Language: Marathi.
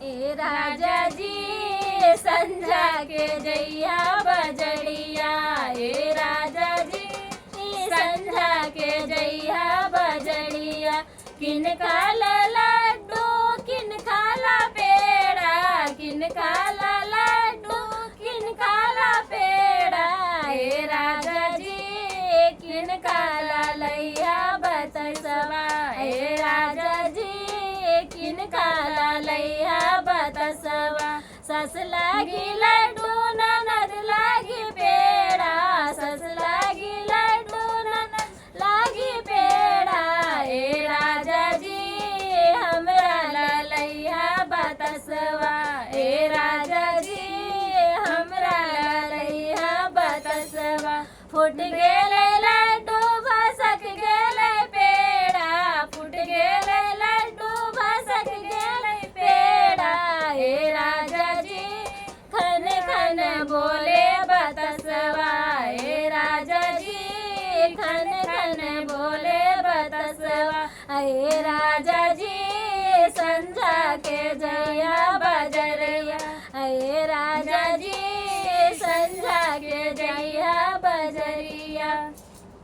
ए राजा जी संझा के जइया बजड़िया, ए राजा जी संझा के जइया बजड़िया। किन खाला लड्डू किन खाला पेड़ा, किन खाला लड्डू किन खाला पेड़ा, ए राजा जी किन खाला लैया बतसवा, ए राजा जी किन खाला लैया बतसवा। सस लागी लड्डू ननद लागी पेड़ा, सस लागी लड्डू ननद लागी पेड़ा, ए राजा जी हमरा ललैया बतसवा, ए राजा जी हमरा ललैया बतसवा। फुट गेले लड्डू भसक गेले पेड़ा, फुट गेले लड्डू भसक गेले पेड़ा, ए राजा जी खन खन बोले बतसवा, ए राजा जी खन खन बोले बतसवा, ए राजा